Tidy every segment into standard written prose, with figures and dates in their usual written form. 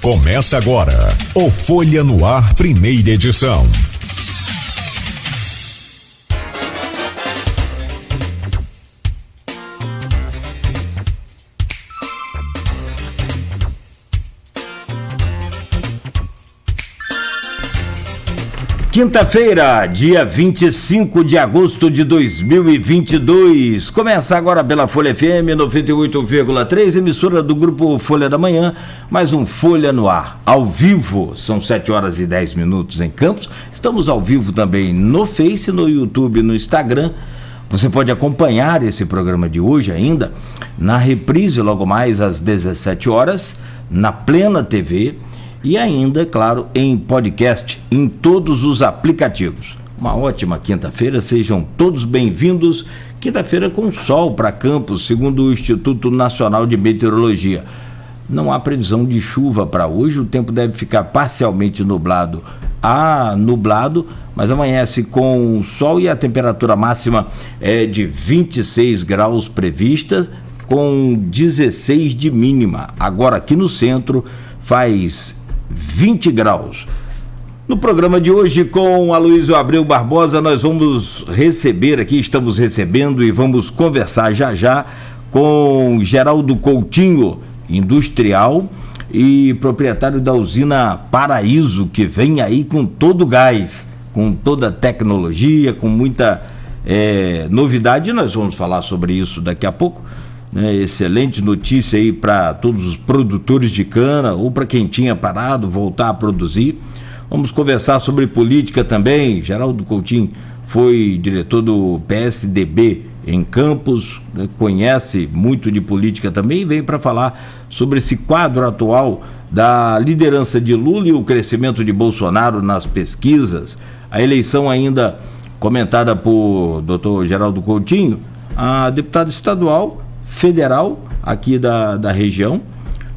Começa agora o Folha no Ar, primeira edição. Quinta-feira, dia 25 de agosto de 2022. Começa agora pela Folha FM 98,3, emissora do Grupo Folha da Manhã, mais um Folha no Ar, ao vivo. São 7h10 em Campos. Estamos ao vivo também no Face, no YouTube, no Instagram. Você pode acompanhar esse programa de hoje ainda na reprise logo mais às 17 horas, na Plena TV. E ainda, claro, em podcast, em todos os aplicativos. Uma ótima quinta-feira, sejam todos bem-vindos. Quinta-feira com sol para Campos, segundo o Instituto Nacional de Meteorologia. Não há previsão de chuva para hoje, o tempo deve ficar parcialmente nublado mas amanhece com sol e a temperatura máxima é de 26 graus prevista, com 16 de mínima. Agora aqui no centro faz 20 graus. No programa de hoje, com Aloysio Abreu Barbosa, nós vamos receber aqui, estamos recebendo e vamos conversar já com Geraldo Coutinho, industrial e proprietário da usina Paraíso, que vem aí com todo o gás, com toda a tecnologia, com muita novidade. Nós vamos falar sobre isso daqui a pouco. Excelente notícia aí para todos os produtores de cana ou para quem tinha parado, voltar a produzir. Vamos conversar sobre política também. Geraldo Coutinho foi diretor do PSDB em Campos, conhece muito de política também e veio para falar sobre esse quadro atual da liderança de Lula e o crescimento de Bolsonaro nas pesquisas. A eleição ainda comentada por Dr. Geraldo Coutinho, a deputada estadual, federal aqui da região,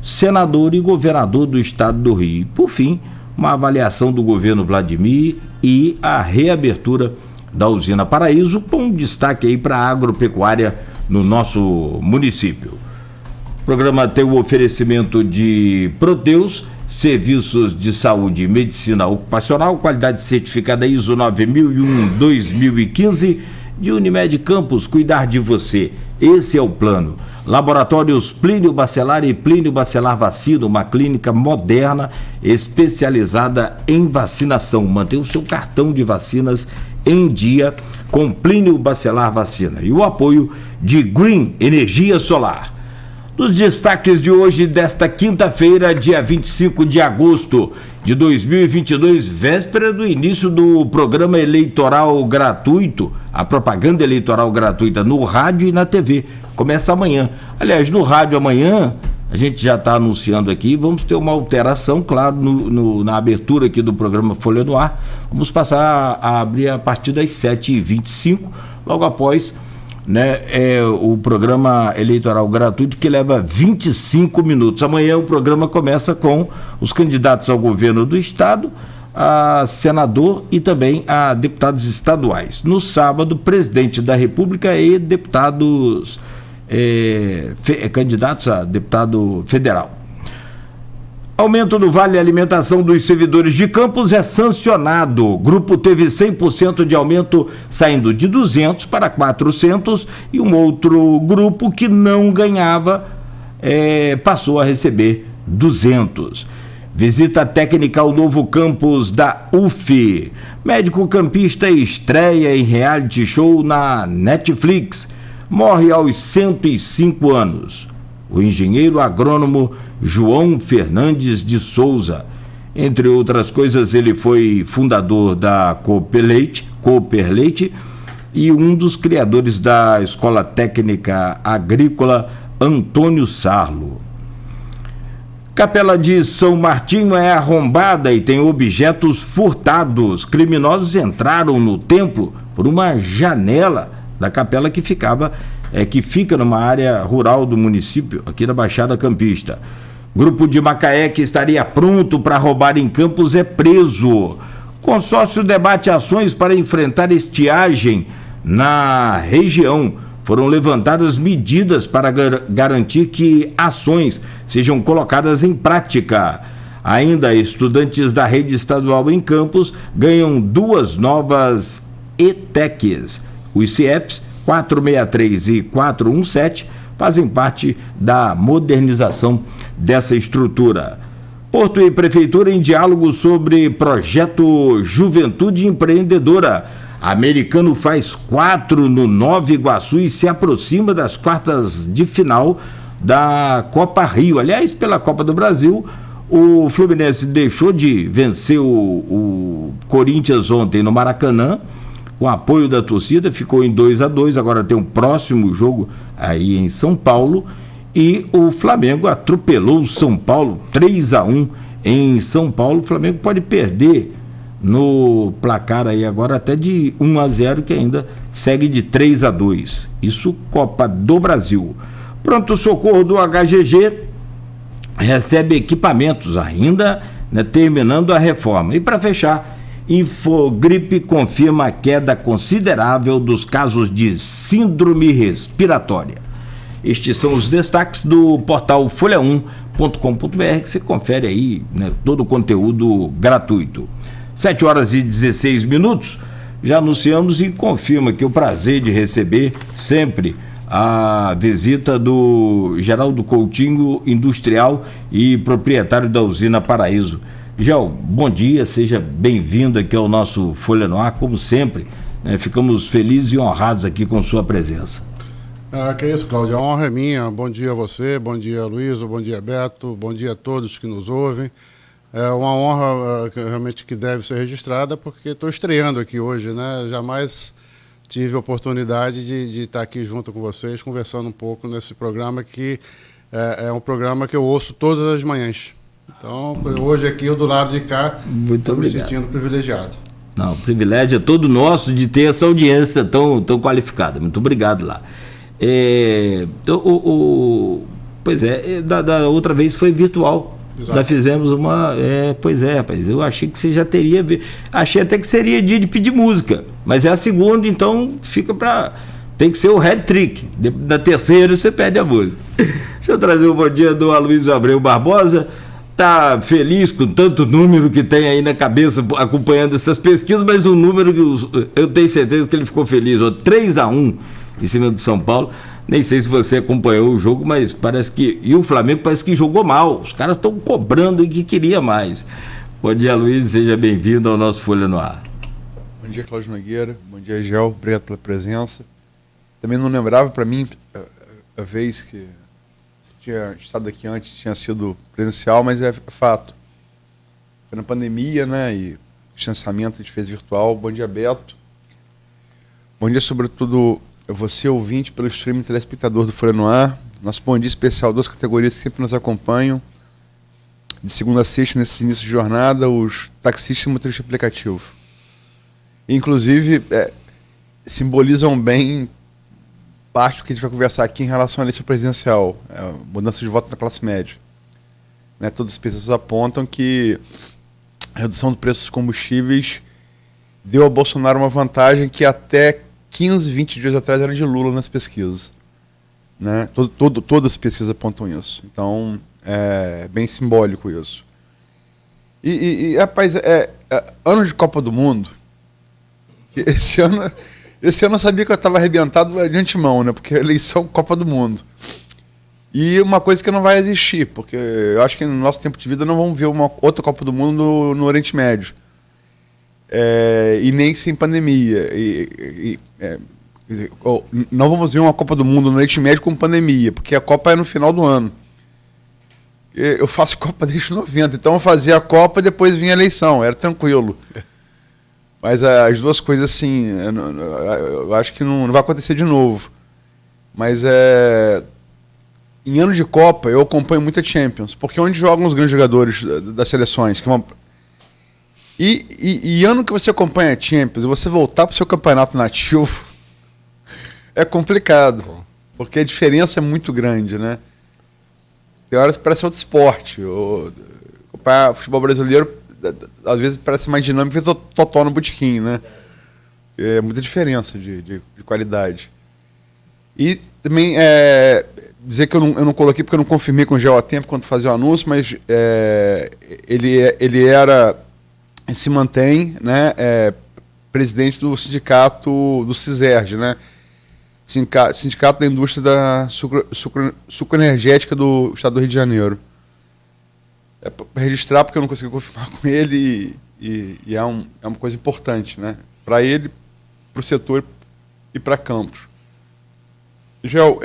senador e governador do estado do Rio. E, por fim, uma avaliação do governo Vladimir e a reabertura da usina Paraíso, com destaque aí para a agropecuária no nosso município. O programa tem o oferecimento de Proteus, serviços de saúde e medicina ocupacional, qualidade certificada ISO 9001-2015, de Unimed Campos, cuidar de você. Esse é o plano. Laboratórios Plínio Bacelar e Plínio Bacelar Vacina, uma clínica moderna especializada em vacinação. Mantenha o seu cartão de vacinas em dia com Plínio Bacelar Vacina. E o apoio de Green Energia Solar. Dos destaques de hoje, desta quinta-feira, dia 25 de agosto de 2022, véspera do início do programa eleitoral gratuito, a propaganda eleitoral gratuita no rádio e na TV. Começa amanhã. Aliás, no rádio amanhã, a gente já está anunciando aqui, vamos ter uma alteração, claro, na abertura aqui do programa Folha no Ar. Vamos passar a abrir a partir das 7h25, logo após o programa eleitoral gratuito, que leva 25 minutos. Amanhã o programa começa com os candidatos ao governo do estado, a senador e também a deputados estaduais. No sábado, presidente da República e deputados candidatos a deputado federal. Aumento do Vale Alimentação dos servidores de Campos é sancionado. O grupo teve 100% de aumento, saindo de 200 para 400, e um outro grupo que não ganhava passou a receber 200. Visita técnica ao novo campus da UF. Médico campista estreia em reality show na Netflix. Morre aos 105 anos. O engenheiro agrônomo João Fernandes de Souza. Entre outras coisas, ele foi fundador da Cooper Leite e um dos criadores da Escola Técnica Agrícola Antônio Sarlo. Capela de São Martinho é arrombada e tem objetos furtados. Criminosos entraram no templo por uma janela da capela que fica numa área rural do município, aqui da Baixada Campista. Grupo de Macaé, que estaria pronto para roubar em Campos, é preso. Consórcio debate ações para enfrentar estiagem na região. Foram levantadas medidas para garantir que ações sejam colocadas em prática. Ainda, estudantes da rede estadual em Campos ganham 2 novas ETECs. Os CIEPs 463 e 417 fazem parte da modernização dessa estrutura. Porto e Prefeitura em diálogo sobre projeto Juventude Empreendedora. Americano faz 4 no Nova Iguaçu e se aproxima das quartas de final da Copa Rio. Aliás, pela Copa do Brasil, o Fluminense deixou de vencer o Corinthians ontem no Maracanã, com apoio da torcida, ficou em 2-2, agora tem um próximo jogo aí em São Paulo, e o Flamengo atropelou o São Paulo 3-1 em São Paulo. O Flamengo pode perder no placar aí agora até de 1-0, que ainda segue de 3-2. Isso, Copa do Brasil. Pronto socorro do HGG recebe equipamentos ainda, né, terminando a reforma. E para fechar, Infogripe confirma a queda considerável dos casos de síndrome respiratória. Estes são os destaques do portal folha1.com.br, que você confere aí, né, todo o conteúdo gratuito. 7h16, já anunciamos e confirma que o prazer de receber sempre a visita do Geraldo Coutinho, industrial e proprietário da usina Paraíso. Gel, bom dia, seja bem-vindo aqui ao nosso Folha no Ar, como sempre, né, ficamos felizes e honrados aqui com sua presença. Que é isso, Cláudio, a honra é minha. Bom dia a você, bom dia Luiz, bom dia Beto, bom dia a todos que nos ouvem. É uma honra realmente que deve ser registrada, porque estou estreando aqui hoje, né? Jamais tive a oportunidade de estar aqui junto com vocês, conversando um pouco nesse programa que é um programa que eu ouço todas as manhãs. Então, hoje aqui, eu do lado de cá, estou me sentindo privilegiado. Não, o privilégio é todo nosso de ter essa audiência tão qualificada. Muito obrigado lá. Pois é, da outra vez foi virtual. Exato. Já fizemos uma. Pois é, rapaz, eu achei que você já teria. Achei até que seria dia de pedir música, mas é a segunda, então fica para. Tem que ser o hat-trick. Da terceira você pede a música. Deixa eu trazer o bom dia do Aloysio Abreu Barbosa. Tá feliz com tanto número que tem aí na cabeça acompanhando essas pesquisas, mas o número que eu tenho certeza que ele ficou feliz. 3-1 em cima do São Paulo. Nem sei se você acompanhou o jogo, mas parece que... E o Flamengo parece que jogou mal. Os caras estão cobrando e que queria mais. Bom dia, Luiz. Seja bem-vindo ao nosso Folha no Ar. Bom dia, Cláudio Nogueira. Bom dia, Gel. Obrigado pela presença. Também não lembrava, para mim, a vez que você tinha estado aqui antes, tinha sido presencial, mas é fato. Foi na pandemia, né? E distanciamento a gente fez virtual. Bom dia, Beto. Bom dia, sobretudo... você, ouvinte, pelo streaming telespectador do Folha no Ar. Nosso bom dia especial, 2 categorias que sempre nos acompanham. De segunda a sexta, nesse início de jornada, os taxistas e motoristas de aplicativo. Inclusive, simbolizam bem parte do que a gente vai conversar aqui em relação à eleição presidencial, mudança de voto na classe média. Né, todas as pesquisas apontam que a redução do preço dos combustíveis deu a Bolsonaro uma vantagem que até 15, 20 dias atrás era de Lula nas pesquisas. Né? Todas as pesquisas apontam isso. Então, é bem simbólico isso. Rapaz, ano de Copa do Mundo, esse ano eu sabia que eu estava arrebentado de antemão, né? Porque a eleição Copa do Mundo. E uma coisa que não vai existir, porque eu acho que no nosso tempo de vida não vamos ver uma outra Copa do Mundo no Oriente Médio. E nem sem pandemia. Não vamos ver uma Copa do Mundo no Oriente Médio com pandemia, porque a Copa é no final do ano. Eu faço Copa desde 90, então eu fazia a Copa e depois vinha a eleição, era tranquilo. Mas as duas coisas, assim, eu acho que não vai acontecer de novo. Mas em ano de Copa eu acompanho muito a Champions, porque é onde jogam os grandes jogadores das seleções, que E ano que você acompanha a Champions e você voltar para o seu campeonato nativo, é complicado, porque a diferença é muito grande, né? Tem horas que parece outro esporte. Acompanhar o futebol brasileiro, às vezes parece mais dinâmico que totó no botequim, né? É muita diferença de qualidade. E também dizer que eu não coloquei porque eu não confirmei com o Gel a tempo quando fazia o anúncio, mas ele era e se mantém, né, presidente do sindicato do CISERG, né, Sindicato da Indústria da Sucroenergética do Estado do Rio de Janeiro. Para registrar, porque eu não consegui confirmar com ele e é uma coisa importante, né, para ele, para o setor e para Campos. Gel,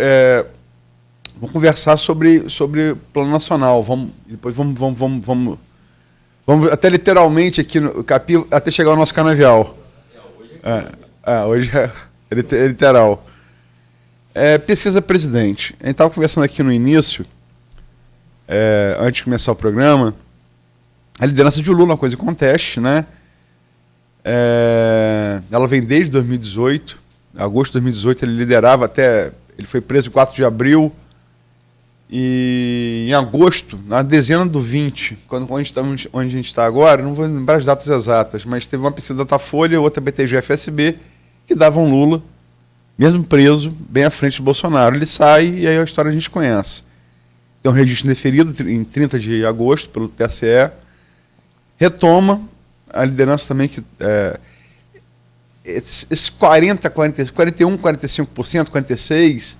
vamos conversar sobre plano nacional. Depois vamos até literalmente aqui no Capi, até chegar ao nosso canavial. Hoje é literal. Pesquisa presidente. A gente estava conversando aqui no início, antes de começar o programa, a liderança de Lula, uma coisa em conteste, né? Ela vem desde 2018. Em agosto de 2018 ele liderava até... Ele foi preso em 4 de abril. E em agosto, na dezena do 20, onde a gente está agora, não vou lembrar as datas exatas, mas teve uma pesquisa da Datafolha, outra BTG-FSB, que davam Lula, mesmo preso, bem à frente de Bolsonaro. Ele sai e aí a história a gente conhece. Tem um registro indeferido em 30 de agosto pelo TSE. Retoma a liderança também que... Esse 40, 41, 45%, 46%,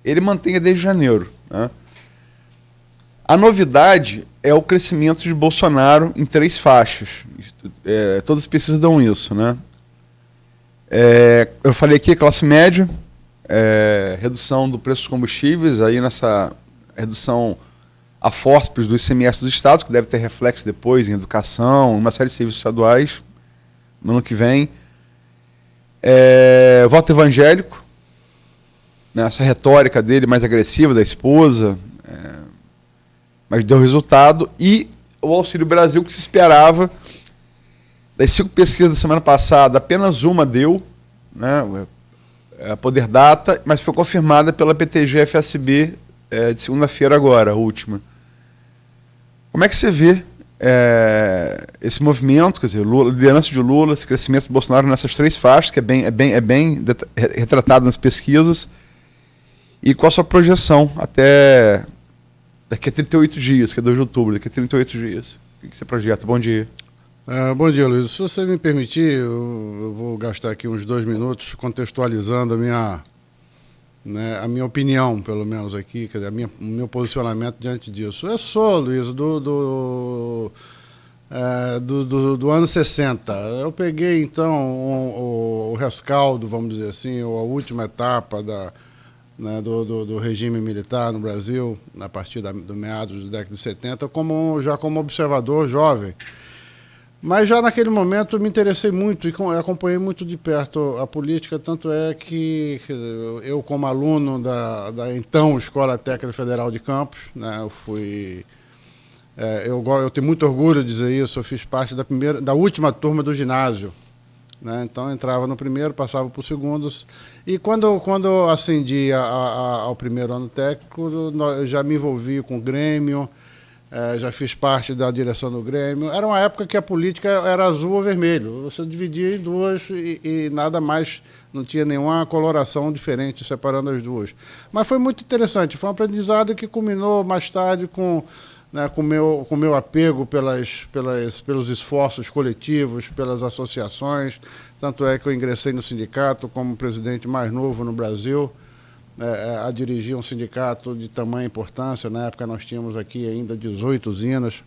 ele mantém desde janeiro. Né? A novidade é o crescimento de Bolsonaro em 3 faixas. Todas as pesquisas dão isso. Né? Eu falei aqui, classe média, redução do preço dos combustíveis, aí nessa redução a fórceps do ICMS dos estados, que deve ter reflexo depois em educação, uma série de serviços estaduais no ano que vem. Voto evangélico, né, essa retórica dele mais agressiva da esposa, mas deu resultado. E o Auxílio Brasil, que se esperava, das 5 pesquisas da semana passada, apenas uma deu, né, a Poder Data, mas foi confirmada pela BTG-FSB de segunda-feira agora, a última. Como é que você vê esse movimento, quer dizer, Lula, liderança de Lula, esse crescimento de Bolsonaro nessas 3 faixas, que é bem retratado nas pesquisas, e qual a sua projeção até daqui a 38 dias, que é 2 de outubro, daqui a 38 dias? O que você projeta? Bom dia. Bom dia, Luiz. Se você me permitir, eu vou gastar aqui uns 2 minutos contextualizando a minha opinião, pelo menos aqui, quer dizer, o meu posicionamento diante disso. Eu sou, Luiz, do ano 60. Eu peguei, então, o rescaldo, vamos dizer assim, ou a última etapa do regime militar no Brasil, a partir do meados da década de 70, já como observador jovem. Mas já naquele momento me interessei muito e acompanhei muito de perto a política, tanto é que eu, como aluno da então Escola Técnica Federal de Campos, né, eu fui... eu tenho muito orgulho de dizer isso, eu fiz parte da última turma do ginásio. Né, então eu entrava no primeiro, passava para o segundo, e quando eu ascendi ao primeiro ano técnico, eu já me envolvi com o Grêmio, já fiz parte da direção do Grêmio. Era uma época que a política era azul ou vermelho. Você dividia em 2 e nada mais, não tinha nenhuma coloração diferente separando as 2. Mas foi muito interessante, foi um aprendizado que culminou mais tarde com meu apego pelos esforços coletivos, pelas associações. Tanto é que eu ingressei no sindicato como presidente mais novo no Brasil, a dirigir um sindicato de tamanha importância. Na época nós tínhamos aqui ainda 18 usinas.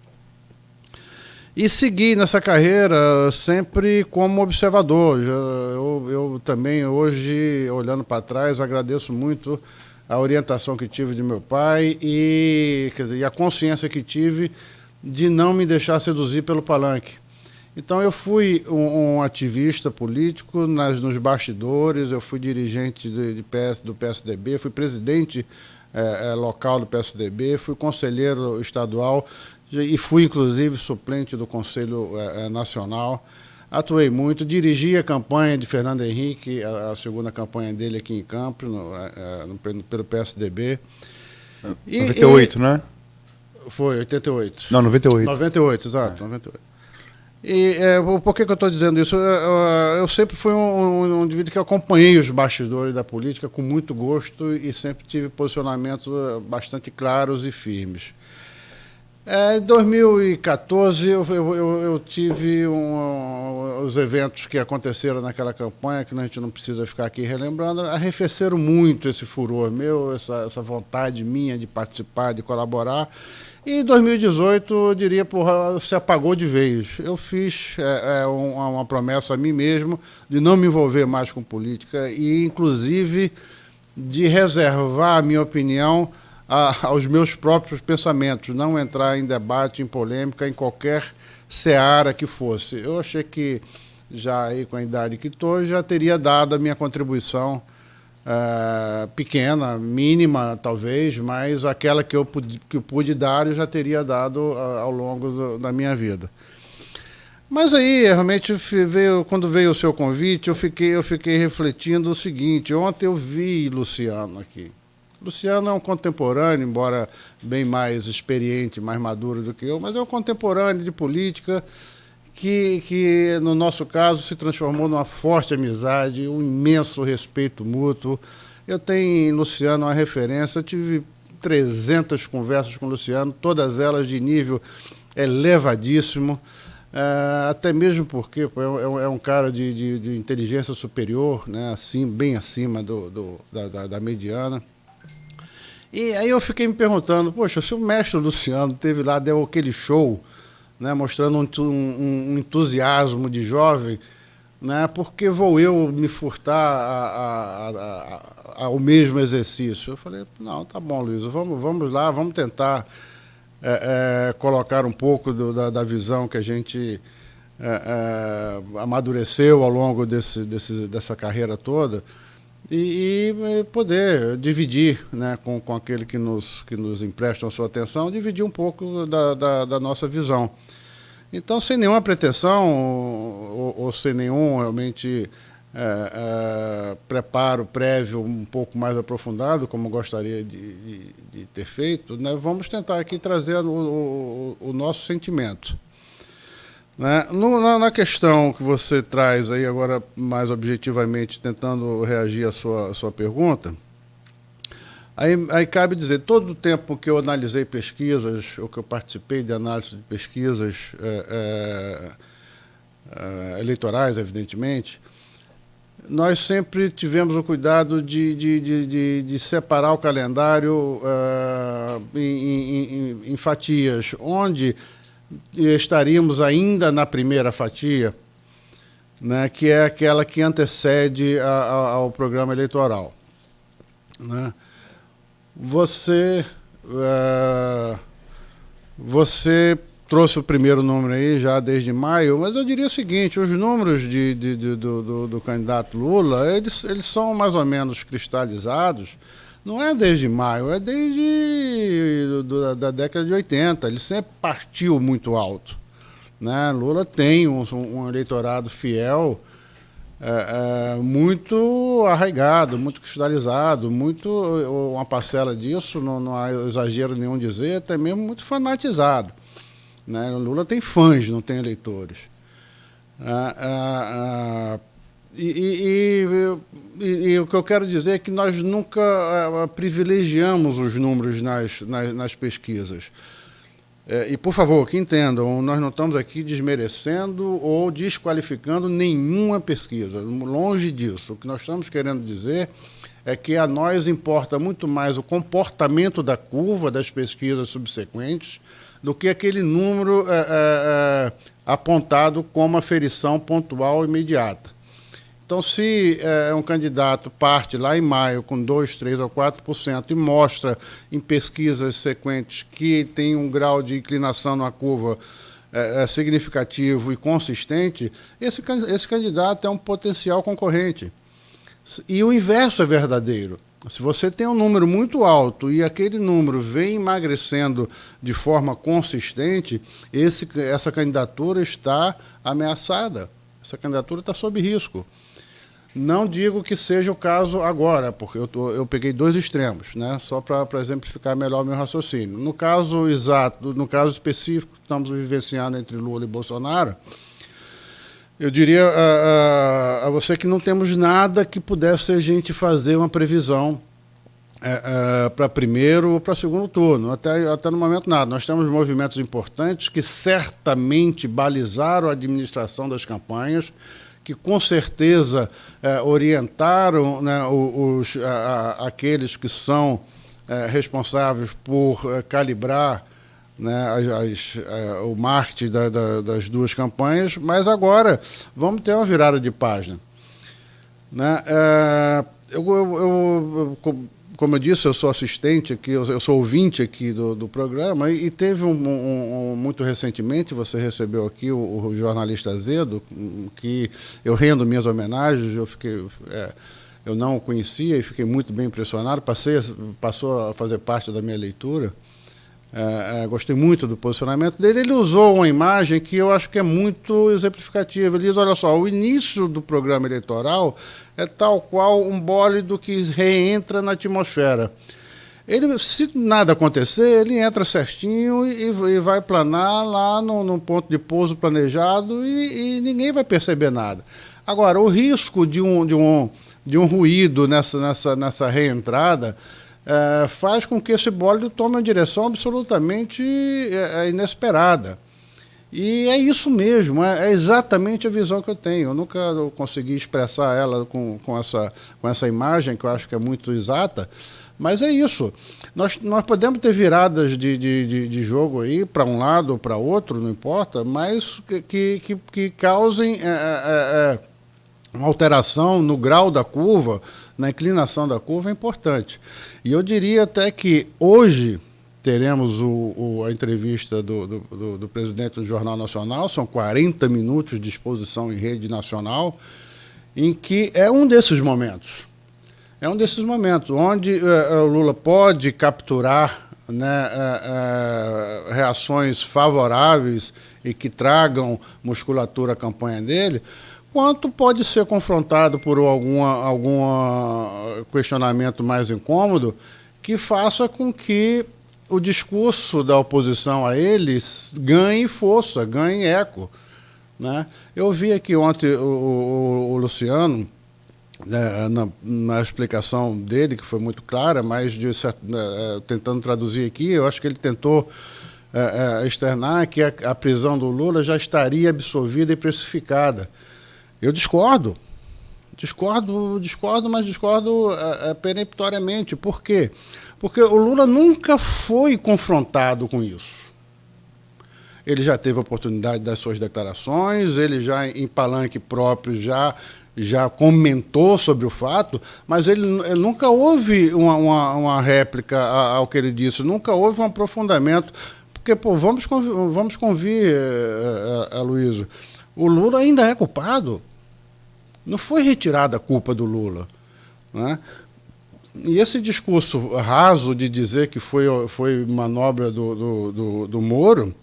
E segui nessa carreira sempre como observador. Eu também, hoje, olhando para trás, agradeço muito a orientação que tive de meu pai e a consciência que tive de não me deixar seduzir pelo palanque. Então eu fui um ativista político nos bastidores, eu fui dirigente do PSDB, fui presidente local do PSDB, fui conselheiro estadual e fui inclusive suplente do Conselho Nacional. Atuei muito, dirigi a campanha de Fernando Henrique, a segunda campanha dele aqui em Campos, pelo PSDB. 98, né? Foi, 88. Não, 98. 98, exato, 98. Por que eu estou dizendo isso? Eu sempre fui um indivíduo que acompanhei os bastidores da política com muito gosto e sempre tive posicionamentos bastante claros e firmes. Em 2014, eu tive os eventos que aconteceram naquela campanha, que a gente não precisa ficar aqui relembrando, arrefeceram muito esse furor meu, essa vontade minha de participar, de colaborar. E em 2018, eu diria, se apagou de vez. Eu fiz uma promessa a mim mesmo de não me envolver mais com política e, inclusive, de reservar a minha opinião aos meus próprios pensamentos, não entrar em debate, em polêmica, em qualquer seara que fosse. Eu achei que, já aí com a idade que estou, já teria dado a minha contribuição pequena, mínima talvez, mas aquela que eu pude dar eu já teria dado ao longo da minha vida. Mas aí, realmente, quando veio o seu convite, eu fiquei refletindo o seguinte: ontem eu vi Luciano aqui. Luciano é um contemporâneo, embora bem mais experiente, mais maduro do que eu, mas é um contemporâneo de política que no nosso caso, se transformou numa forte amizade, um imenso respeito mútuo. Eu tenho em Luciano uma referência, eu tive 300 conversas com o Luciano, todas elas de nível elevadíssimo, até mesmo porque é um cara de inteligência superior, né, assim, bem acima da mediana. E aí eu fiquei me perguntando, poxa, se o mestre Luciano teve lá, deu aquele show, né, mostrando um entusiasmo de jovem, né, por que vou eu me furtar ao mesmo exercício? Eu falei, não, tá bom, Luiz, vamos lá, vamos tentar colocar um pouco da visão que a gente amadureceu ao longo dessa carreira toda, e poder dividir, né, com aquele que nos emprestam a sua atenção, dividir um pouco da nossa visão. Então, sem nenhuma pretensão ou sem nenhum realmente preparo prévio um pouco mais aprofundado, como gostaria de ter feito, né, vamos tentar aqui trazer o nosso sentimento. Né? Na questão que você traz aí agora, mais objetivamente, tentando reagir à sua pergunta, aí cabe dizer, todo o tempo que eu analisei pesquisas, ou que eu participei de análise de pesquisas eleitorais, evidentemente, nós sempre tivemos o cuidado de separar o calendário em fatias, onde estaríamos ainda na primeira fatia, né, que é aquela que antecede ao programa eleitoral. Né? Você trouxe o primeiro número aí já desde maio, mas eu diria o seguinte, os números do candidato Lula, eles são mais ou menos cristalizados. Não é desde maio, é desde da década de 80. Ele sempre partiu muito alto. Né? Lula tem um eleitorado fiel, muito arraigado, muito cristalizado, uma parcela disso, não há exagero nenhum dizer, até mesmo muito fanatizado. Né? Lula tem fãs, não tem eleitores. E o que eu quero dizer é que nós nunca privilegiamos os números nas pesquisas. E, por favor, que entendam, nós não estamos aqui desmerecendo ou desqualificando nenhuma pesquisa, longe disso. O que nós estamos querendo dizer é que a nós importa muito mais o comportamento da curva das pesquisas subsequentes do que aquele número apontado como aferição pontual imediata. Então, se um candidato parte lá em maio com 2%, 3% ou 4% e mostra em pesquisas sequentes que tem um grau de inclinação na curva significativo e consistente, esse candidato é um potencial concorrente. E o inverso é verdadeiro. Se você tem um número muito alto e aquele número vem emagrecendo de forma consistente, essa candidatura está ameaçada, essa candidatura está sob risco. Não digo que seja o caso agora, porque eu peguei dois extremos, né? Só para exemplificar melhor o meu raciocínio. No caso exato, no caso específico que estamos vivenciando entre Lula e Bolsonaro, Eu diria a você que não temos nada que pudesse a gente fazer uma previsão para primeiro ou para segundo turno, até no momento nada. Nós temos movimentos importantes que certamente balizaram a administração das campanhas, que com certeza orientaram, né, aqueles que são responsáveis por calibrar, né, o marketing das duas campanhas, mas agora vamos ter uma virada de página. Né? Como eu disse, eu sou assistente aqui, eu sou ouvinte aqui do programa, e teve muito recentemente, você recebeu aqui o jornalista Azedo, que eu rendo minhas homenagens, eu não o conhecia e fiquei muito bem impressionado, passou a fazer parte da minha leitura. Gostei muito do posicionamento dele. Ele usou uma imagem que eu acho que é muito exemplificativa. Ele diz, olha só, o início do programa eleitoral é tal qual um bólido que reentra na atmosfera. Se nada acontecer, ele entra certinho e vai planar lá no ponto de pouso planejado e ninguém vai perceber nada. Agora, o risco de um ruído nessa reentrada faz com que esse bólido tome uma direção absolutamente inesperada. E é isso mesmo, é exatamente a visão que eu tenho. Eu nunca consegui expressar ela com essa imagem, que eu acho que é muito exata, mas é isso. Nós podemos ter viradas de jogo aí, para um lado ou para outro, não importa, mas que causem uma alteração no grau da curva, na inclinação da curva, é importante. E eu diria até que hoje teremos a entrevista do presidente do Jornal Nacional, são 40 minutos de exposição em rede nacional, em que é um desses momentos. É um desses momentos onde o Lula pode capturar, né, reações favoráveis e que tragam musculatura à campanha dele, quanto pode ser confrontado por algum questionamento mais incômodo que faça com que o discurso da oposição a eles ganhe força, ganhe eco. Né? Eu vi aqui ontem o Luciano, na explicação dele, que foi muito clara, mas tentando traduzir aqui, eu acho que ele tentou externar que a prisão do Lula já estaria absolvida e precificada. Eu discordo, mas discordo peremptoriamente. Por quê? Porque o Lula nunca foi confrontado com isso. Ele já teve a oportunidade das suas declarações, ele já, em palanque próprio, já comentou sobre o fato, mas ele nunca houve uma réplica ao que ele disse, nunca houve um aprofundamento. Porque, vamos convir, Aloysio, o Lula ainda é culpado. Não foi retirada a culpa do Lula. Né? E esse discurso raso de dizer que foi manobra do Moro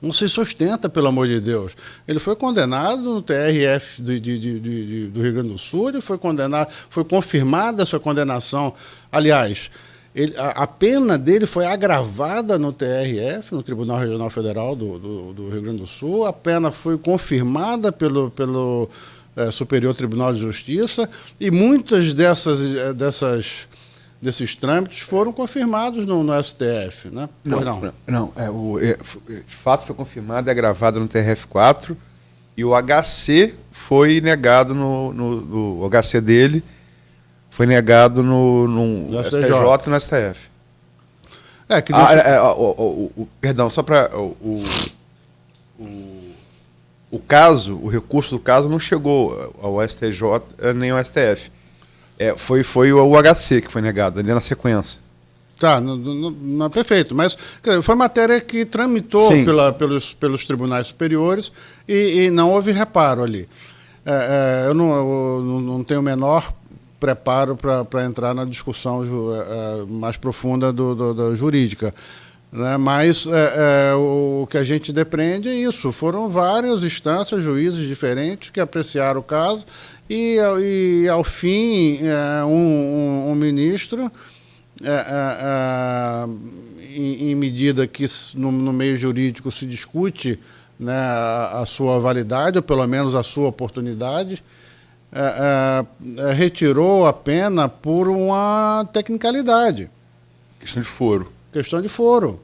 não se sustenta, pelo amor de Deus. Ele foi condenado no TRF do Rio Grande do Sul, ele foi condenado, foi confirmada a sua condenação. Aliás, a pena dele foi agravada no TRF, no Tribunal Regional Federal do Rio Grande do Sul, a pena foi confirmada pelo Superior Tribunal de Justiça, e muitas desses trâmites foram confirmados no STF, né? De fato foi confirmado e agravado no TRF4, e o HC foi negado o HC dele foi negado no STJ e no STF. Perdão, só para o recurso do caso não chegou ao STJ nem ao STF. Foi o HC que foi negado, ali na sequência. Tá, não, perfeito, mas foi matéria que tramitou pelos tribunais superiores e não houve reparo ali. Eu não tenho o menor preparo para entrar na discussão mais profunda da jurídica. Né? Mas o que a gente depreende é isso. Foram várias instâncias, juízes diferentes que apreciaram o caso e ao fim, um ministro, em medida que no meio jurídico se discute né, a sua validade, ou pelo menos a sua oportunidade, retirou a pena por uma tecnicalidade. Questão de foro. Questão de foro.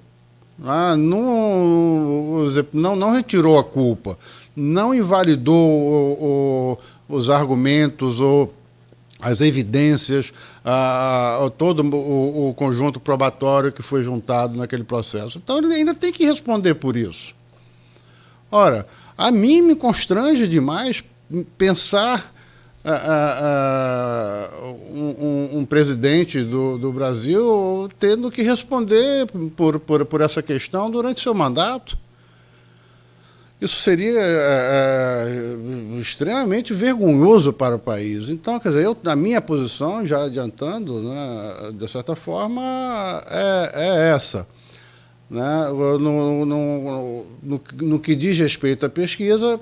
Não retirou a culpa, não invalidou os argumentos ou as evidências, todo o conjunto probatório que foi juntado naquele processo. Então, ele ainda tem que responder por isso. Ora, a mim me constrange demais pensar um presidente do Brasil tendo que responder por essa questão durante seu mandato. Isso seria extremamente vergonhoso para o país. Então, quer dizer, na minha posição, já adiantando, né, de certa forma, é essa. Né? No que diz respeito à pesquisa,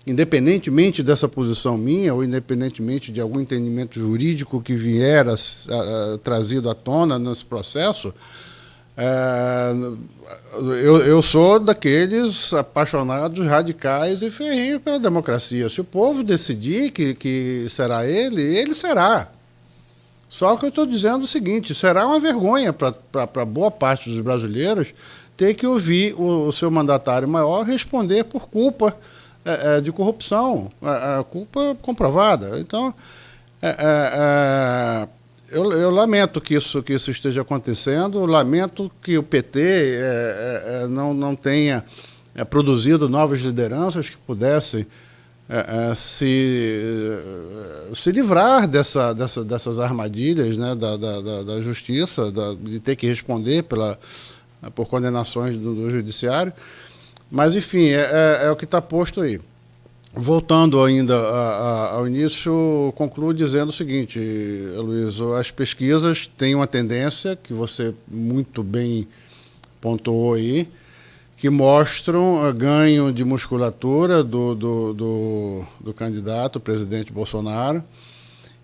independentemente dessa posição minha, ou independentemente de algum entendimento jurídico que vier trazido à tona nesse processo, eu sou daqueles apaixonados, radicais e ferrenhos pela democracia. Se o povo decidir que será ele será. Só que eu estou dizendo o seguinte, será uma vergonha para boa parte dos brasileiros ter que ouvir o seu mandatário maior responder por culpa de corrupção, culpa comprovada. Então, eu lamento que isso esteja acontecendo, lamento que o PT não tenha produzido novas lideranças que pudessem se livrar dessas armadilhas, né, da justiça, de ter que responder por condenações do judiciário. Mas, enfim, é o que está posto aí. Voltando ainda ao início, concluo dizendo o seguinte, Luiz, as pesquisas têm uma tendência, que você muito bem pontuou aí, que mostram ganho de musculatura do candidato, o presidente Bolsonaro,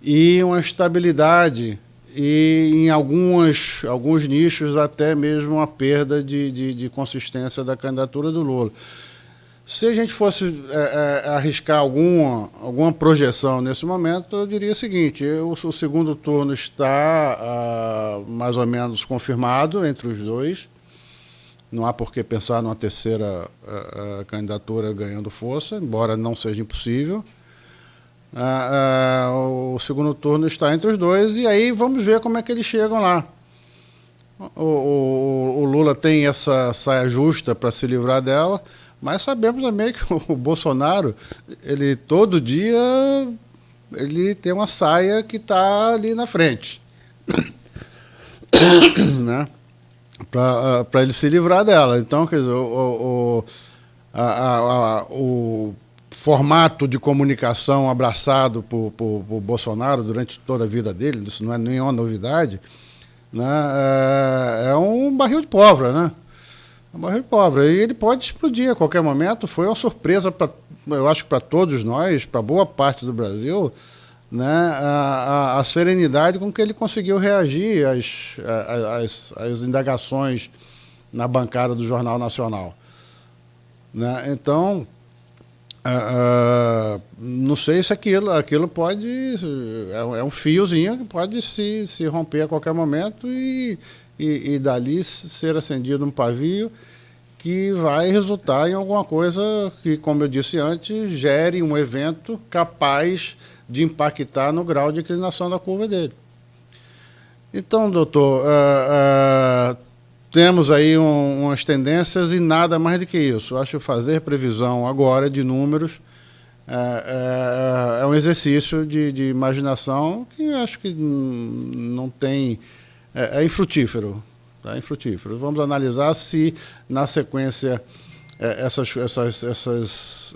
e uma estabilidade, e em alguns nichos até mesmo uma perda de consistência da candidatura do Lula. Se a gente fosse arriscar alguma projeção nesse momento, eu diria o seguinte, o segundo turno está mais ou menos confirmado entre os dois, não há por que pensar numa terceira candidatura ganhando força, embora não seja impossível. O segundo turno está entre os dois, e aí vamos ver como é que eles chegam lá. O Lula tem essa saia justa para se livrar dela, mas sabemos também que o Bolsonaro, ele todo dia ele tem uma saia que está ali na frente, né? Para ele se livrar dela. Então, quer dizer, o formato de comunicação abraçado por Bolsonaro durante toda a vida dele, isso não é nenhuma novidade, né? É um barril de pólvora, né? Um barril de pólvora. E ele pode explodir a qualquer momento. Foi uma surpresa, eu acho que para todos nós, para boa parte do Brasil, né, a serenidade com que ele conseguiu reagir às indagações na bancada do Jornal Nacional. Né? Então, não sei se aquilo pode... É um fiozinho que pode se romper a qualquer momento e dali ser acendido um pavio que vai resultar em alguma coisa que, como eu disse antes, gere um evento capaz de impactar no grau de inclinação da curva dele. Então, doutor, temos aí umas tendências e nada mais do que isso. Acho que fazer previsão agora de números é um exercício de imaginação que acho que não tem... É infrutífero. Tá infrutífero. Vamos analisar se, na sequência,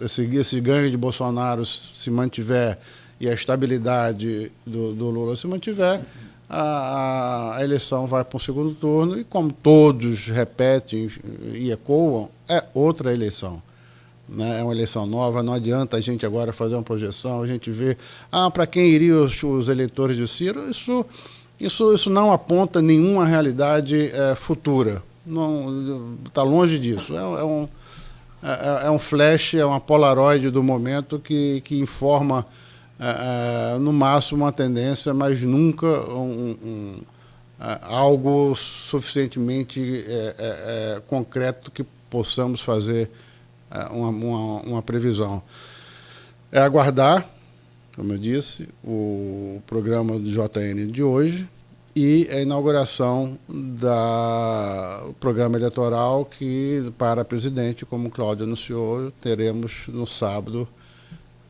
esse ganho de Bolsonaro se mantiver e a estabilidade do Lula se mantiver, a eleição vai para o segundo turno e, como todos repetem e ecoam, é outra eleição. Né? É uma eleição nova, não adianta a gente agora fazer uma projeção, a gente vê, para quem iriam os eleitores de Ciro, isso não aponta nenhuma realidade futura. Está longe disso. é um flash, é uma polaroid do momento que informa no máximo uma tendência, mas nunca algo suficientemente concreto que possamos fazer uma previsão. É aguardar, como eu disse, o programa do JN de hoje e a inauguração do programa eleitoral que, para presidente, como o Cláudio anunciou, teremos no sábado,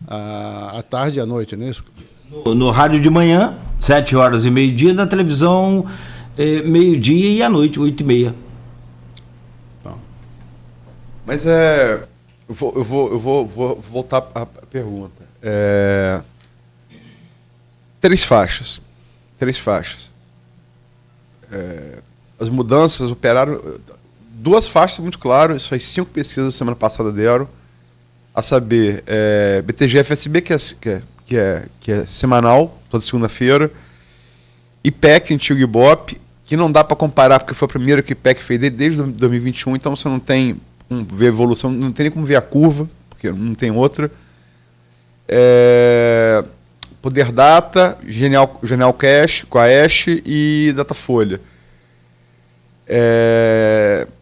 à tarde e à noite, não é isso? No rádio de manhã, 7 horas e meio-dia, na televisão, meio-dia e à noite, 8h30. Então. Mas eu vou voltar à pergunta. 3 faixas. As mudanças operaram. 2 faixas, muito claro, isso aí 5 pesquisas semana passada deram, a saber, BTG-FSB, que é semanal, toda segunda-feira, IPEC, antigo Ibope, que não dá para comparar, porque foi a primeira que o IPEC fez desde 2021, então você não tem como ver a evolução, não tem nem como ver a curva, porque não tem outra. Poder Data, Genial Cash, Quaest e Datafolha.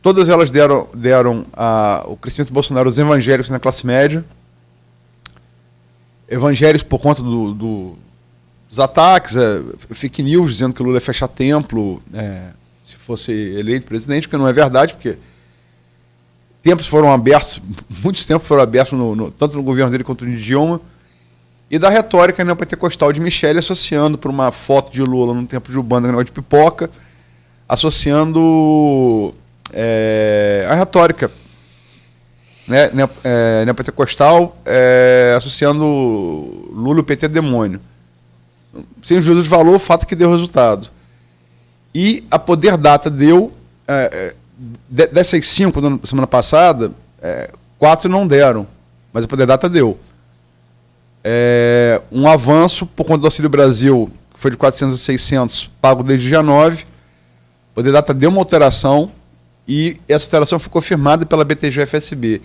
Todas elas deram o crescimento do Bolsonaro aos evangélicos na classe média. Evangélicos por conta dos ataques, fake news dizendo que o Lula ia fechar templo se fosse eleito presidente, que não é verdade, porque muitos tempos foram abertos tanto no governo dele quanto no Dilma, e da retórica neopentecostal de Michele, associando por uma foto de Lula no tempo de Ubanda, negócio de pipoca, associando a retórica neopentecostal, associando Lula e o PT demônio. Sem juízo de valor, o fato é que deu resultado. E a Poder Data deu, dessas 5 da semana passada, 4 não deram, mas a Poder Data deu. Um avanço por conta do Auxílio Brasil, que foi de 400 a 600, pago desde dia 9. A Poder Data deu uma alteração e essa alteração foi confirmada pela BTG-FSB.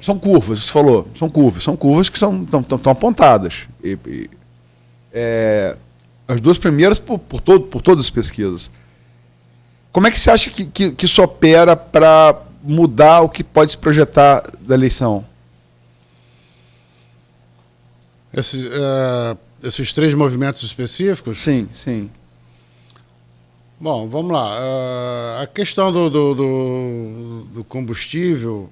São curvas, você falou, são curvas que estão apontadas. As 2 primeiras por todas as pesquisas. Como é que você acha que isso opera para mudar o que pode se projetar da eleição? Esses 3 movimentos específicos? Sim. Bom, vamos lá. A questão do combustível,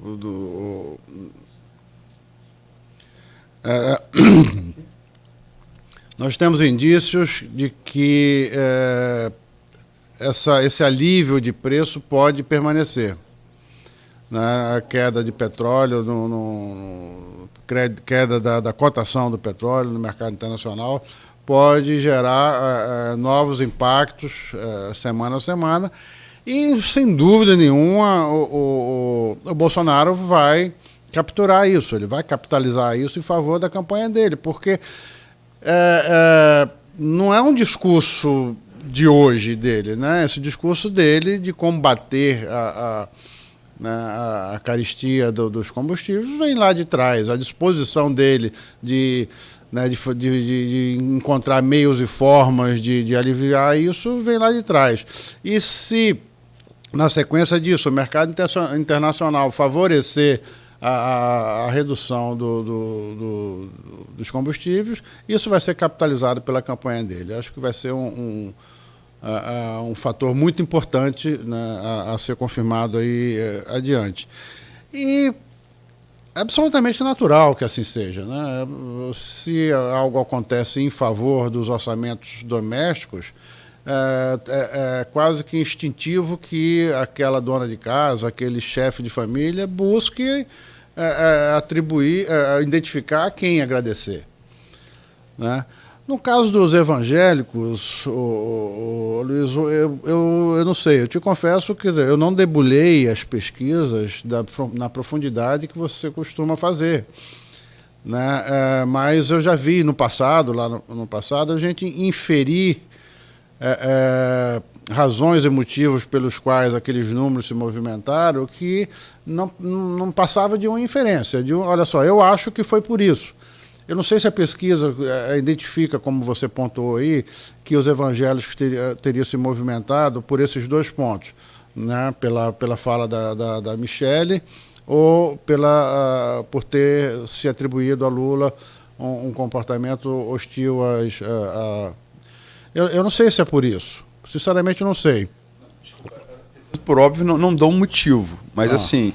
nós temos indícios de que esse alívio de preço pode permanecer. A queda de petróleo, queda da cotação do petróleo no mercado internacional pode gerar novos impactos semana a semana e, sem dúvida nenhuma, o Bolsonaro vai capturar isso, ele vai capitalizar isso em favor da campanha dele, porque não é um discurso de hoje dele, né? Esse discurso dele de combater a carestia dos combustíveis vem lá de trás. A disposição dele de encontrar meios e formas de aliviar isso vem lá de trás. E se, na sequência disso, o mercado internacional favorecer a redução dos combustíveis, isso vai ser capitalizado pela campanha dele. Acho que vai ser um fator muito importante, né, a ser confirmado aí adiante. E é absolutamente natural que assim seja, né? Se algo acontece em favor dos orçamentos domésticos, é quase que instintivo que aquela dona de casa, aquele chefe de família busque atribuir, identificar a quem agradecer, né? No caso dos evangélicos, Luiz, eu não sei, eu te confesso que eu não debulhei as pesquisas na profundidade que você costuma fazer, né? Mas eu já vi no passado, a gente inferir razões e motivos pelos quais aqueles números se movimentaram que não passava de uma inferência. Olha só, eu acho que foi por isso. Eu não sei se a pesquisa identifica, como você pontuou aí, que os evangélicos teriam se movimentado por esses dois pontos, né? Pela fala da Michele ou por ter se atribuído a Lula um comportamento hostil eu não sei se é por isso. Sinceramente, não sei. Por óbvio, não dou um motivo. Mas, assim,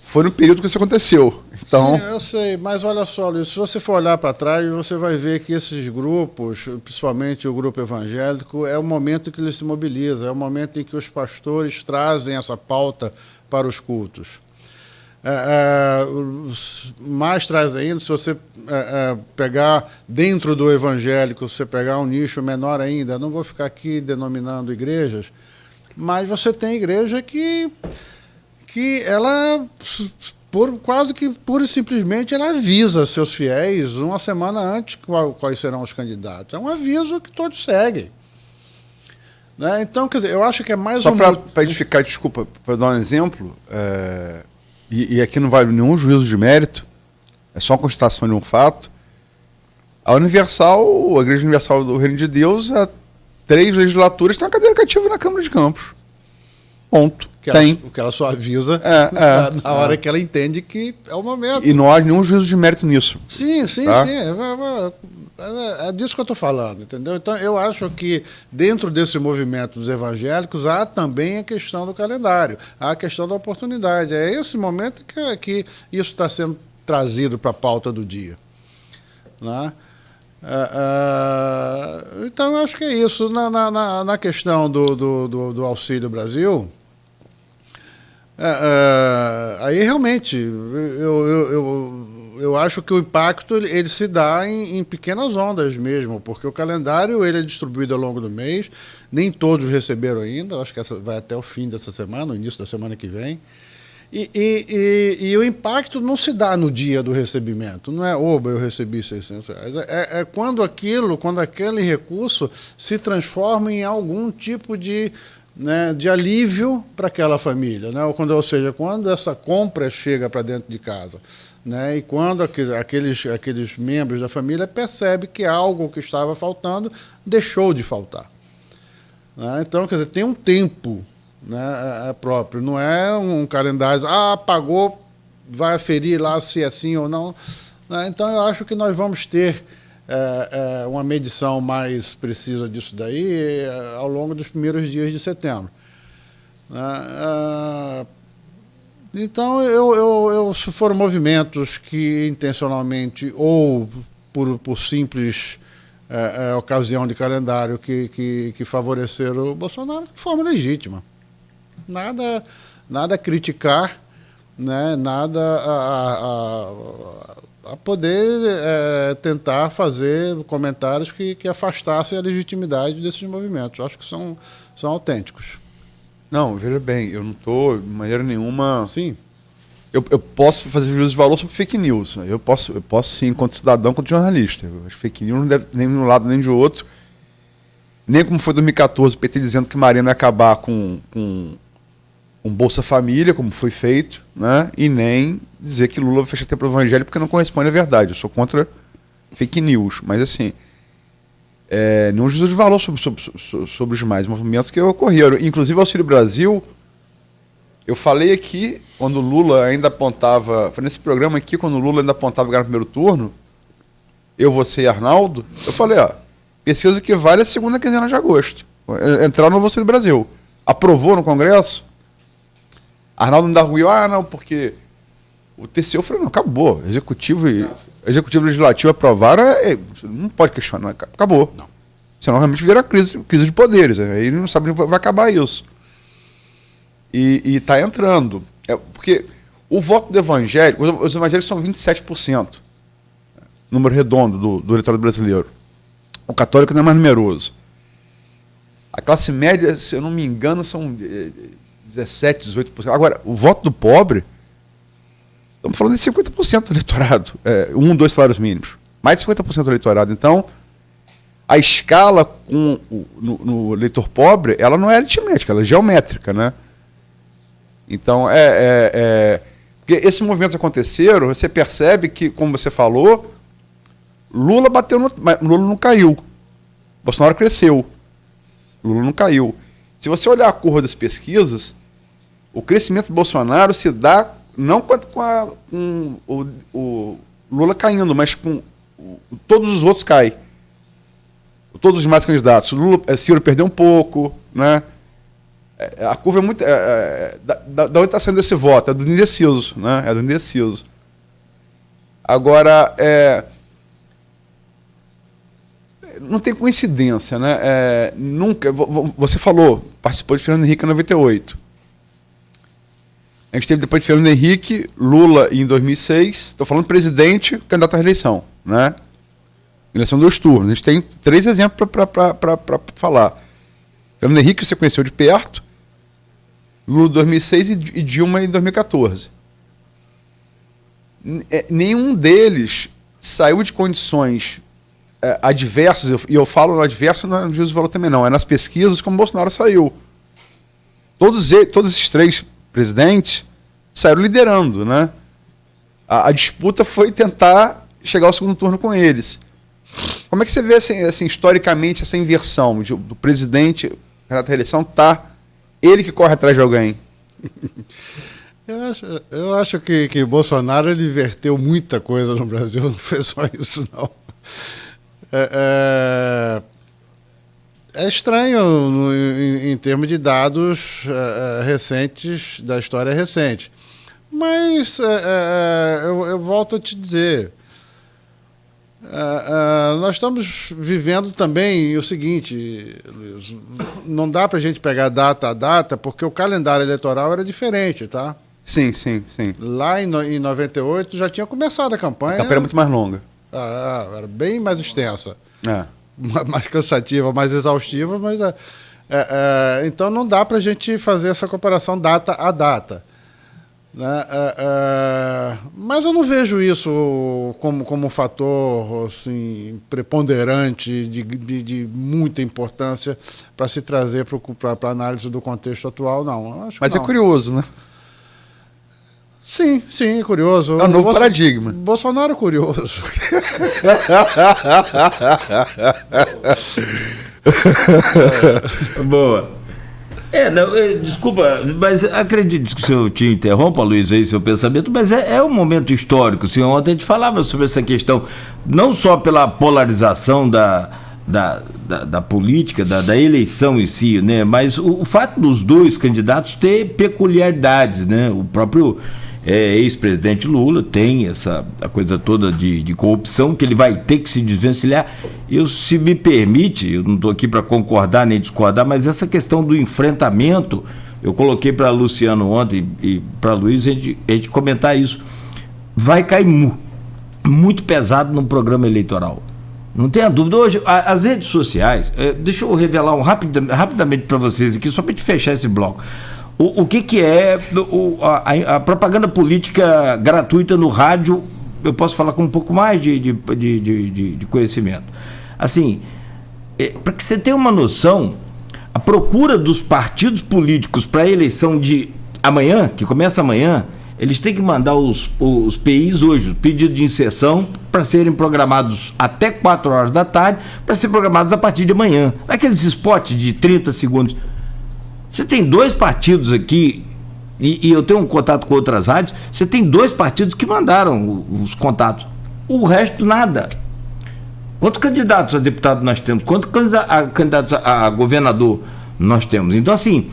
foi no período que isso aconteceu. Então... Sim, eu sei. Mas, olha só, Luiz, se você for olhar para trás, você vai ver que esses grupos, principalmente o grupo evangélico, é o momento em que ele se mobiliza, é o momento em que os pastores trazem essa pauta para os cultos. Mais traz ainda, se você pegar dentro do evangélico, se você pegar um nicho menor ainda, não vou ficar aqui denominando igrejas, mas você tem igreja que ela, quase que pura e simplesmente, ela avisa seus fiéis uma semana antes quais serão os candidatos. É um aviso que todos seguem. Né? Então, quer dizer, eu acho que é mais só para edificar, desculpa, para dar um exemplo, e aqui não vale nenhum juízo de mérito, é só uma constatação de um fato. A Igreja Universal do Reino de Deus, há 3 legislaturas, tem uma cadeira cativa na Câmara de Campos. Ponto. O que ela só avisa na hora que ela entende que é o momento. E não há nenhum juízo de mérito nisso. Sim. Tá? É disso que eu estou falando, entendeu? Então, eu acho que dentro desse movimento dos evangélicos há também a questão do calendário, há a questão da oportunidade. É esse momento que isso está sendo trazido para a pauta do dia. Né? Então, eu acho que é isso. Na questão do Auxílio Brasil, aí realmente eu acho que o impacto ele se dá em pequenas ondas mesmo, porque o calendário ele é distribuído ao longo do mês, nem todos receberam ainda, acho que essa vai até o fim dessa semana, o início da semana que vem, e o impacto não se dá no dia do recebimento, não é, oba, eu recebi R$600, é quando aquele recurso se transforma em algum tipo de alívio para aquela família, né? Ou seja, quando essa compra chega para dentro de casa, né? E quando aqueles membros da família percebem que algo que estava faltando deixou de faltar. Né? Então, quer dizer, tem um tempo, né, próprio, não é um calendário, pagou, vai aferir lá se é sim ou não. Né? Então, eu acho que nós vamos ter uma medição mais precisa disso daí ao longo dos primeiros dias de setembro. Então, se foram movimentos que intencionalmente ou por simples ocasião de calendário que favoreceram o Bolsonaro, de forma legítima. Nada a criticar, né? Nada a poder tentar fazer comentários que afastassem a legitimidade desses movimentos. Eu acho que são autênticos. Não, veja bem, eu não estou, de maneira nenhuma... Sim. Eu posso fazer juízo de valor sobre fake news. Eu posso sim, enquanto cidadão, enquanto jornalista. As fake news não deve nem de um lado nem de outro. Nem como foi em 2014, o PT dizendo que Marina ia acabar com Bolsa Família, como foi feito, né? E nem dizer que Lula vai fechar tempo evangelho porque não corresponde à verdade. Eu sou contra fake news. Mas, assim, nenhum juízo de valor sobre os demais movimentos que ocorreram. Inclusive, o Auxílio Brasil, eu falei aqui, quando o Lula ainda apontava... Foi nesse programa aqui, quando o Lula ainda apontava ganhar no primeiro turno, eu, você e Arnaldo, eu falei, pesquisa que vale a segunda quinzena de agosto. Entrar no Auxílio Brasil. Aprovou no Congresso? Arnaldo ainda ruiu, não, porque o TCU falou, não, acabou. Executivo e Legislativo aprovaram, não pode questionar, acabou. Não. Senão realmente vira crise de poderes. Aí não sabe onde vai acabar isso. E está entrando. Porque o voto do evangélico, os evangélicos são 27%, número redondo do eleitorado brasileiro. O católico não é mais numeroso. A classe média, se eu não me engano, são 17%, 18%. Agora, o voto do pobre, estamos falando de 50% do eleitorado. 2 salários mínimos. Mais de 50% do eleitorado. Então, a escala no eleitor pobre, ela não é aritmética, ela é geométrica, né? Então, porque esses movimentos aconteceram, você percebe que, como você falou, Lula bateu mas Lula não caiu. Bolsonaro cresceu. Lula não caiu. Se você olhar a curva das pesquisas, o crescimento do Bolsonaro se dá não com o Lula caindo, mas com todos os outros caem. Todos os demais candidatos. Ciro perdeu um pouco, né? A curva é muito... da onde está saindo esse voto? É do indeciso, né? É do indeciso. Agora, não tem coincidência, né? Nunca... Você falou, participou de Fernando Henrique em 98. A gente teve depois de Fernando Henrique, Lula em 2006. Estou falando presidente, candidato à reeleição, né? Eleição 2 turnos. A gente tem 3 exemplos para falar. Fernando Henrique você conheceu de perto, Lula em 2006 e Dilma em 2014. Nenhum deles saiu de condições adversas, e eu falo adverso não é no juízo de valor também não, é nas pesquisas como Bolsonaro saiu. Todos esses 3 presidentes saíram liderando, né? A disputa foi tentar chegar ao segundo turno com eles. Como é que você vê, assim, historicamente, essa inversão do presidente, candidato à reeleição, ele que corre atrás de alguém? Eu acho que Bolsonaro ele inverteu muita coisa no Brasil, não foi só isso, não. É estranho em termos de dados recentes, da história recente. Mas eu volto a te dizer, nós estamos vivendo também o seguinte, Luiz, não dá para a gente pegar data a data, porque o calendário eleitoral era diferente, tá? Sim. Lá em 98 já tinha começado a campanha. A campanha era muito mais longa. Era bem mais extensa. Mais cansativa, mais exaustiva, mas então não dá para a gente fazer essa comparação data a data, né? Mas eu não vejo isso como um fator assim, preponderante de muita importância para se trazer para a análise do contexto atual, não. Acho mas que não. É curioso, né? Sim, é curioso. É um novo paradigma. Bolsonaro é curioso. Boa. Desculpa, mas acredite que se eu te interrompa, Luiz, aí seu pensamento, mas é um momento histórico. Assim, ontem a gente falava sobre essa questão, não só pela polarização da política, da eleição em si, né? Mas o fato dos 2 candidatos ter peculiaridades, né? O próprio ex-presidente Lula tem a coisa toda de corrupção que ele vai ter que se desvencilhar. Se me permite, eu não estou aqui para concordar nem discordar, mas essa questão do enfrentamento, eu coloquei para Luciano ontem e para Luiz a gente comentar isso, vai cair muito pesado no programa eleitoral. Não tenha dúvida. Hoje, as redes sociais, deixa eu revelar rapidamente para vocês aqui, só para a gente fechar esse bloco. O que é a propaganda política gratuita no rádio? Eu posso falar com um pouco mais de conhecimento. Assim, para que você tenha uma noção, a procura dos partidos políticos para a eleição de amanhã, que começa amanhã, eles têm que mandar os PIs hoje, o pedido de inserção, para serem programados até 4 horas da tarde, para serem programados a partir de amanhã. Aqueles spots de 30 segundos. Você tem 2 partidos aqui, e eu tenho um contato com outras rádios, você tem 2 partidos que mandaram os contatos. O resto, nada. Quantos candidatos a deputado nós temos? Quantos candidatos a governador nós temos? Então, assim,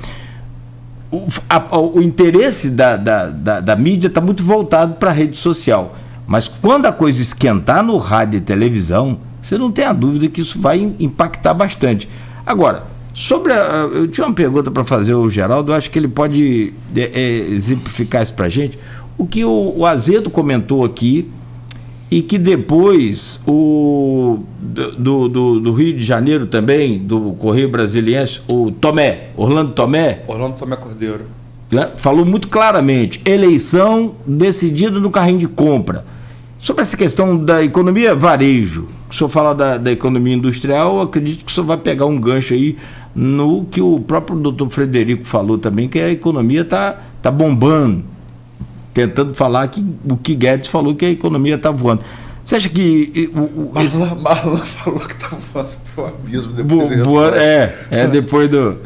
o interesse da mídia está muito voltado para a rede social. Mas quando a coisa esquentar no rádio e televisão, você não tem a dúvida que isso vai impactar bastante. Agora, eu tinha uma pergunta para fazer ao Geraldo, eu acho que ele pode exemplificar isso para a gente. O que o Azedo comentou aqui, e que depois do Rio de Janeiro também, do Correio Brasiliense, Orlando Tomé Cordeiro, né, falou muito claramente: eleição decidida no carrinho de compra. Sobre essa questão da economia varejo, o senhor fala da economia industrial, eu acredito que o senhor vai pegar um gancho aí no que o próprio doutor Frederico falou também, que a economia tá bombando, tentando falar que o que Guedes falou que a economia está voando. Você acha que... Marlan falou que está voando pro abismo depois depois do...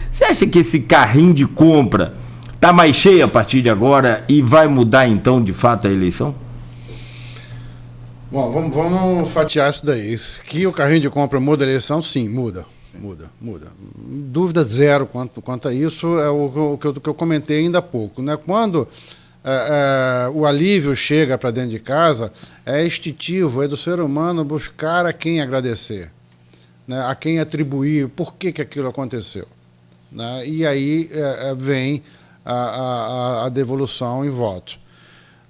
Você acha que esse carrinho de compra está mais cheio a partir de agora e vai mudar então de fato a eleição? Bom, vamos fatiar isso daí. Que o carrinho de compra muda a eleição? Sim, muda. Dúvida zero quanto a isso, é o que eu comentei ainda há pouco. Né? Quando o alívio chega para dentro de casa, é instintivo, é do ser humano buscar a quem agradecer, né? A quem atribuir por que aquilo aconteceu. Né? E aí vem a devolução em voto.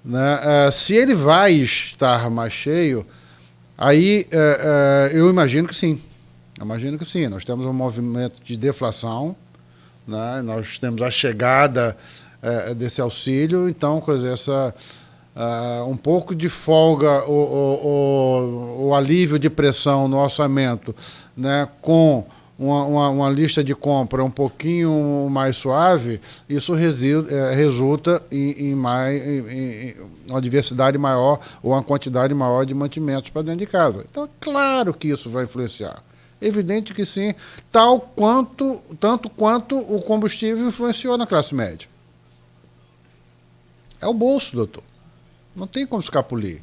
Né? Se ele vai estar mais cheio, aí eu imagino que sim. Nós temos um movimento de deflação, né? Nós temos a chegada desse auxílio, então, um pouco de folga, o alívio de pressão no orçamento, né? Com uma lista de compra um pouquinho mais suave, isso resulta em uma diversidade maior ou uma quantidade maior de mantimentos para dentro de casa. Então, é claro que isso vai influenciar. Evidente que sim, tanto quanto o combustível influenciou na classe média. É o bolso, doutor. Não tem como escapulir.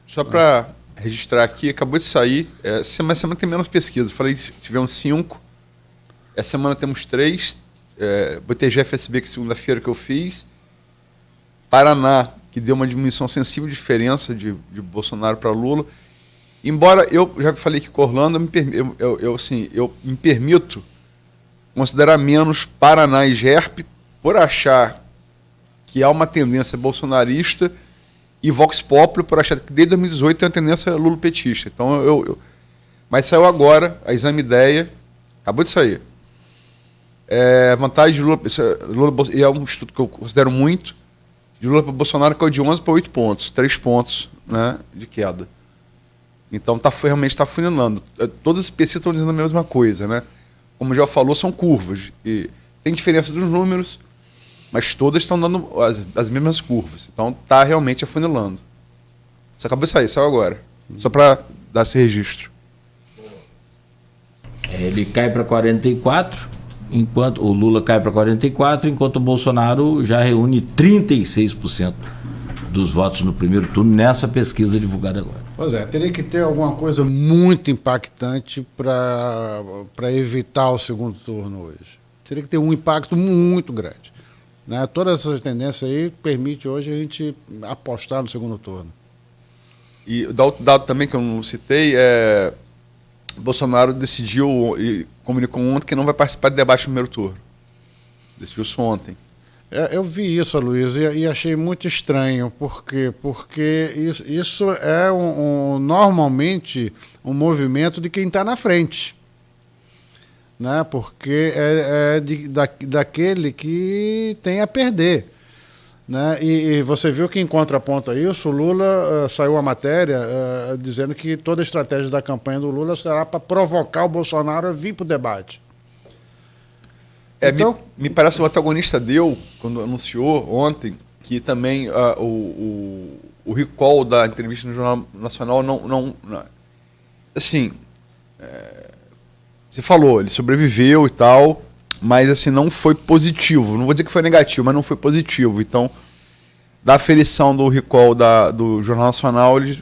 Só para registrar aqui, acabou de sair, semana tem menos pesquisas. Falei que tivemos 5, essa semana temos 3, BTG FSB, que segunda-feira que eu fiz, Paraná, que deu uma diminuição sensível de diferença de Bolsonaro para Lula. Embora eu já falei que com Orlando, eu me permito considerar menos Paraná e GERP por achar que há uma tendência bolsonarista e Vox Populi por achar que desde 2018 tem uma tendência lulopetista. Então, mas saiu agora, a Exame Ideia, acabou de sair. Vantagem de Lula, e é um estudo que eu considero muito, de Lula para Bolsonaro, que é de 11 para 8 pontos, 3 pontos, né, de queda. Então realmente está funilando. Todas as pesquisas estão dizendo a mesma coisa, né? Como já falou, são curvas. E tem diferença dos números, mas todas estão dando as mesmas curvas. Então está realmente afunilando. Isso acabou de sair, saiu agora. Só para dar esse registro. Ele cai para 44, enquanto o Lula cai para 44, enquanto o Bolsonaro já reúne 36% dos votos no primeiro turno nessa pesquisa divulgada agora. Pois é, teria que ter alguma coisa muito impactante para evitar o segundo turno hoje. Teria que ter um impacto muito grande. Né? Todas essas tendências aí permitem hoje a gente apostar no segundo turno. E o outro dado também que eu não citei Bolsonaro decidiu e comunicou ontem que não vai participar de debate no primeiro turno. Decidiu isso ontem. Eu vi isso, Luiz, e achei muito estranho. Por quê? Porque isso é normalmente um movimento de quem está na frente. Né? Porque daquele que tem a perder. Né? E você viu que em contraponto a isso, o Lula saiu a matéria dizendo que toda a estratégia da campanha do Lula será para provocar o Bolsonaro a vir para o debate. Então, me parece que o antagonista deu, quando anunciou ontem, que também o recall da entrevista no Jornal Nacional não assim, você falou, ele sobreviveu e tal, mas assim, não foi positivo. Não vou dizer que foi negativo, mas não foi positivo. Então, da aferição do recall do Jornal Nacional, ele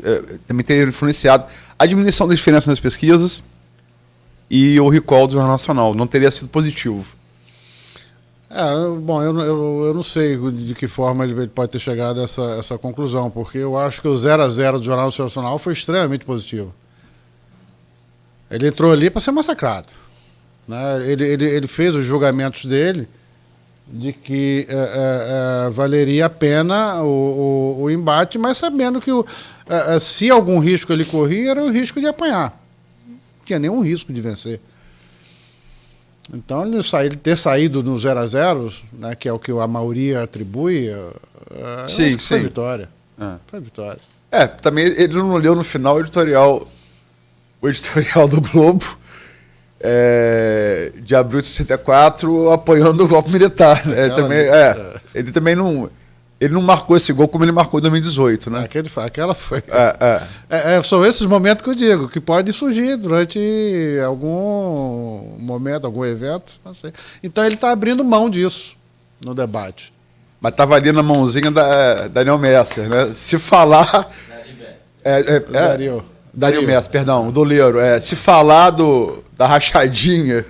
também teria influenciado a diminuição da diferença nas pesquisas e o recall do Jornal Nacional. Não teria sido positivo. Bom, eu não sei de que forma ele pode ter chegado a essa conclusão, porque eu acho que o 0-0 do Jornal Nacional foi extremamente positivo. Ele entrou ali para ser massacrado. Né? Ele fez os julgamentos dele de que valeria a pena o embate, mas sabendo que se algum risco ele corria, era o risco de apanhar. Não tinha nenhum risco de vencer. Então, ele ter saído no 0-0, né, que é o que a maioria atribui, sim. foi vitória. Foi vitória. Também ele não leu no final o editorial do Globo, de abril de 64, apoiando o golpe militar. Ele também não... Ele não marcou esse gol como ele marcou em 2018, né? Aquela foi. São esses momentos que eu digo, que pode surgir durante algum momento, algum evento. Não sei. Então ele está abrindo mão disso no debate. Mas estava ali na mãozinha da Daniel Messer, né? Se falar... Dario Messer, perdão, o Doleiro. Se falar da rachadinha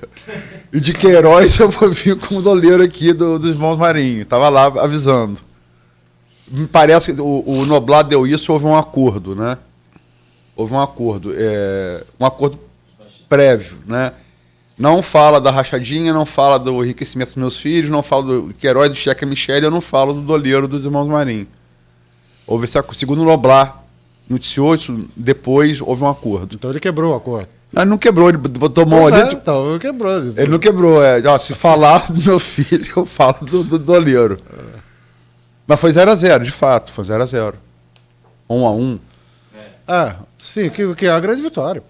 e de Queiroz, eu vou vir com o Doleiro aqui dos irmãos Marinho. Estava lá avisando. Me parece que o Noblat deu isso, houve um acordo, né? Houve um acordo prévio, né? Não fala da rachadinha, não fala do enriquecimento dos meus filhos, não fala do Queiroz, do Checa Michele, eu não falo do Doleiro dos irmãos Marinho. Houve esse acordo. Segundo o Noblat, noticiou isso, depois houve um acordo. Então ele quebrou o acordo. Não quebrou, ele botou mão ali. Então, ele quebrou. Ele não quebrou. Se falar do meu filho, eu falo do Doleiro. Mas foi 0-0, de fato, foi 0-0. 1-1. Sim, que é a grande vitória.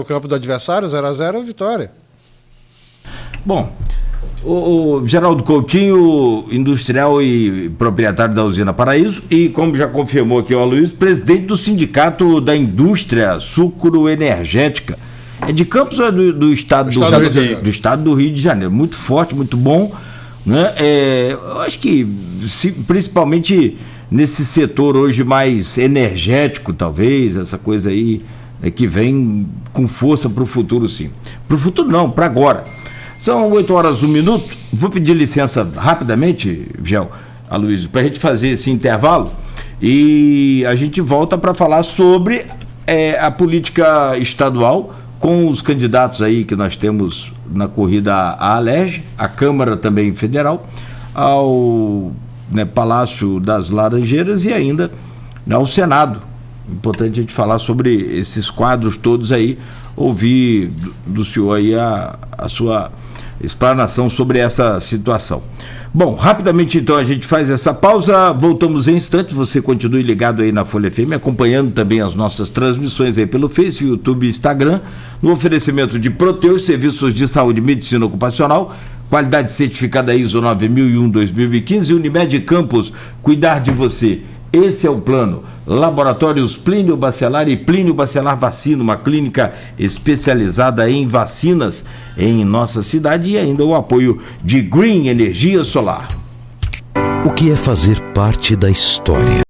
O campo do adversário, 0-0 é vitória. Bom, o Geraldo Coutinho, industrial e proprietário da usina Paraíso, e como já confirmou aqui o Aloysio, presidente do Sindicato da Indústria Sucroenergética. É de Campos ou é do estado do estado do Rio de Janeiro? Muito forte, muito bom. Né? Eu acho que principalmente nesse setor hoje mais energético, talvez, essa coisa aí, né, que vem com força para o futuro, sim. Para o futuro não, para agora. São 8h01. Vou pedir licença rapidamente, Gel, Aloysio, para a gente fazer esse intervalo e a gente volta para falar sobre a política estadual com os candidatos aí que nós temos na corrida à Alerj, à Câmara também Federal, ao Palácio das Laranjeiras e ainda ao Senado. Importante a gente falar sobre esses quadros todos aí, ouvir do senhor aí a sua explanação sobre essa situação. Bom, rapidamente então a gente faz essa pausa, voltamos em instantes, você continue ligado aí na Folha FM, acompanhando também as nossas transmissões aí pelo Facebook, YouTube e Instagram, no oferecimento de Proteus, serviços de saúde e medicina ocupacional, qualidade certificada ISO 9001-2015, Unimed Campos, cuidar de você, esse é o plano. Laboratórios Plínio Bacelar e Plínio Bacelar Vacina, uma clínica especializada em vacinas em nossa cidade, e ainda o apoio de Green Energia Solar. O que é fazer parte da história?